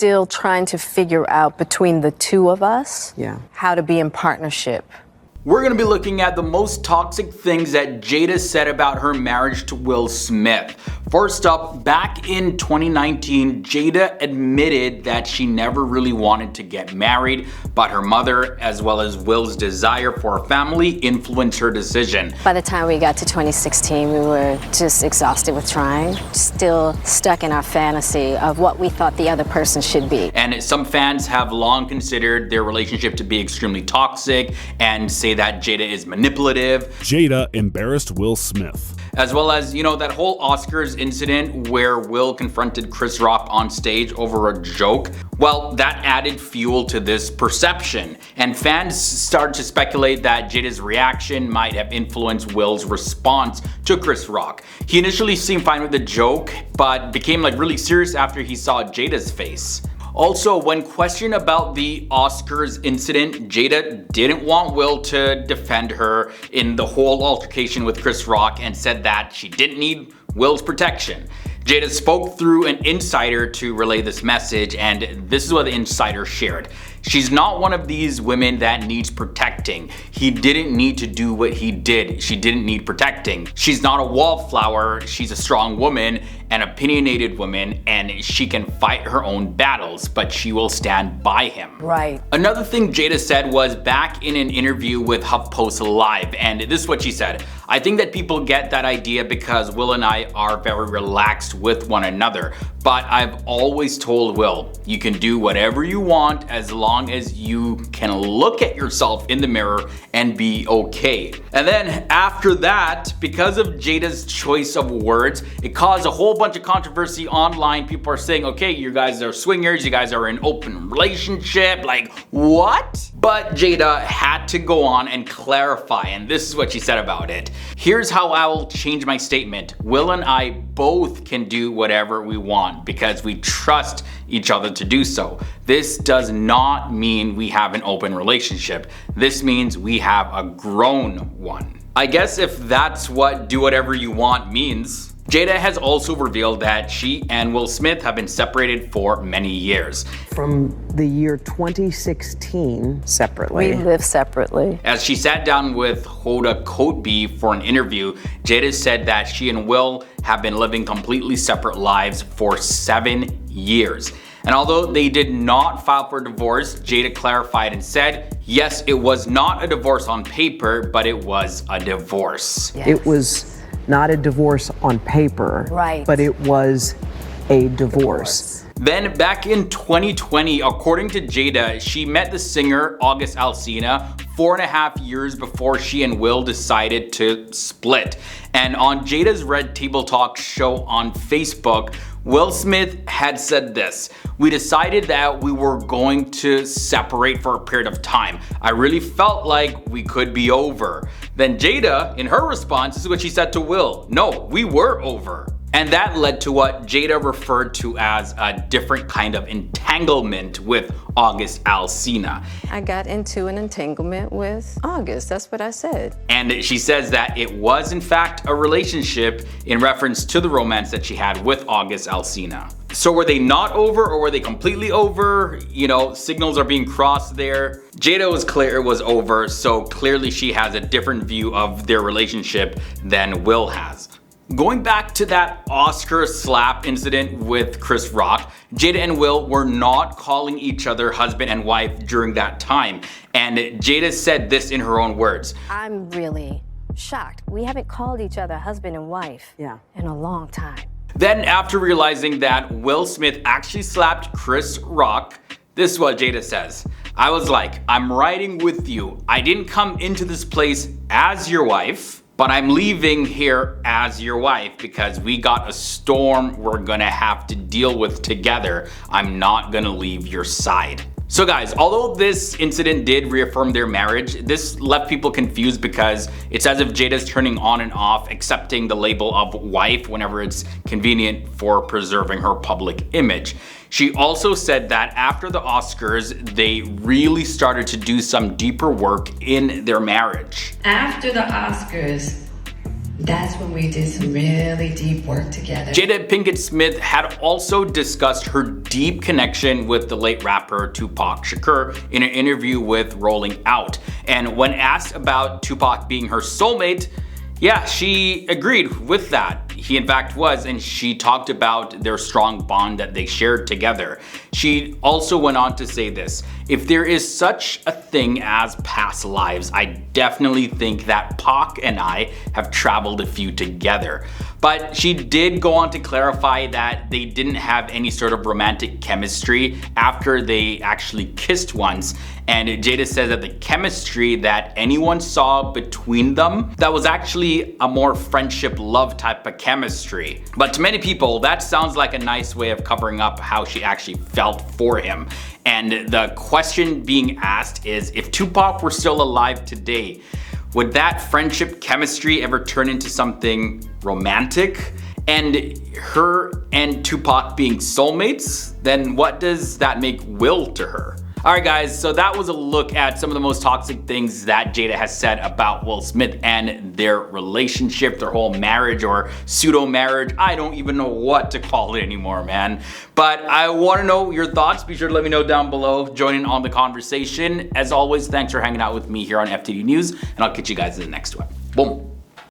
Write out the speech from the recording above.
still trying to figure out between the two of us how to be in partnership. We're going to be looking at the most toxic things that Jada said about her marriage to Will Smith. First up, back in 2019, Jada admitted that she never really wanted to get married, but her mother, as well as Will's desire for a family, influenced her decision. By the time we got to 2016, we were just exhausted with trying, still stuck in our fantasy of what we thought the other person should be. And some fans have long considered their relationship to be extremely toxic and say that Jada is manipulative. Jada embarrassed Will Smith. As well as, that whole Oscars incident where Will confronted Chris Rock on stage over a joke. Well, that added fuel to this perception. And fans started to speculate that Jada's reaction might have influenced Will's response to Chris Rock. He initially seemed fine with the joke, but became really serious after he saw Jada's face. Also, when questioned about the Oscars incident, Jada didn't want Will to defend her in the whole altercation with Chris Rock and said that she didn't need Will's protection. Jada spoke through an insider to relay this message, and this is what the insider shared. She's not one of these women that needs protecting. He didn't need to do what he did. She didn't need protecting. She's not a wallflower. She's a strong woman, an opinionated woman, and she can fight her own battles, but she will stand by him. Right. Another thing Jada said was back in an interview with HuffPost Live, and this is what she said. I think that people get that idea because Will and I are very relaxed with one another, but I've always told Will, you can do whatever you want as long as you can look at yourself in the mirror and be okay. And then after that, because of Jada's choice of words, it caused a whole bunch of controversy online. People are saying, okay, you guys are swingers, you guys are in an open relationship, what? But Jada had to go on and clarify, and this is what she said about it. Here's how I will change my statement. Will and I both can do whatever we want because we trust each other to do so. This does not mean we have an open relationship. This means we have a grown one. I guess if that's what do whatever you want means. Jada has also revealed that she and Will Smith have been separated for many years. From the year 2016, separately. We live separately. As she sat down with Hoda Kotb for an interview, Jada said that she and Will have been living completely separate lives for 7 years. And although they did not file for divorce, Jada clarified and said, yes, it was not a divorce on paper, but it was a divorce. Yes. It was not a divorce on paper, right, but it was a divorce. Then back in 2020, according to Jada, she met the singer August Alsina 4.5 years before she and Will decided to split. And on Jada's Red Table Talk show on Facebook, Will Smith had said this: we decided that we were going to separate for a period of time. I really felt like we could be over. Then Jada, in her response, this is what she said to Will: no, we were over. And that led to what Jada referred to as a different kind of entanglement with August Alsina. I got into an entanglement with August, that's what I said. And she says that it was in fact a relationship in reference to the romance that she had with August Alsina. So were they not over or were they completely over? Signals are being crossed there. Jada was clear it was over, so clearly she has a different view of their relationship than Will has. Going back to that Oscar slap incident with Chris Rock, Jada and Will were not calling each other husband and wife during that time. And Jada said this in her own words. I'm really shocked. We haven't called each other husband and wife in a long time. Then after realizing that Will Smith actually slapped Chris Rock, this is what Jada says. I was like, I'm riding with you. I didn't come into this place as your wife, but I'm leaving here as your wife because we got a storm we're gonna have to deal with together. I'm not gonna leave your side. So guys, although this incident did reaffirm their marriage, this left people confused because it's as if Jada's turning on and off, accepting the label of wife whenever it's convenient for preserving her public image. She also said that after the Oscars, they really started to do some deeper work in their marriage. After the Oscars, That's when we did some really deep work together. Jada Pinkett Smith had also discussed her deep connection with the late rapper Tupac Shakur in an interview with Rolling Out. And when asked about Tupac being her soulmate, yeah, she agreed with that. He in fact was, and she talked about their strong bond that they shared together. She also went on to say this: if there is such a thing as past lives, I definitely think that Pac and I have traveled a few together. But she did go on to clarify that they didn't have any sort of romantic chemistry after they actually kissed once. And Jada says that the chemistry that anyone saw between them, that was actually a more friendship love type of chemistry. But to many people, that sounds like a nice way of covering up how she actually felt for him. And the question being asked is, if Tupac were still alive today, would that friendship chemistry ever turn into something romantic? And her and Tupac being soulmates, then what does that make Will to her? Alright guys, so that was a look at some of the most toxic things that Jada has said about Will Smith and their relationship, their whole marriage or pseudo marriage. I don't even know what to call it anymore, man. But I want to know your thoughts. Be sure to let me know down below. Join in on the conversation. As always, thanks for hanging out with me here on FTD News, and I'll catch you guys in the next one. Boom.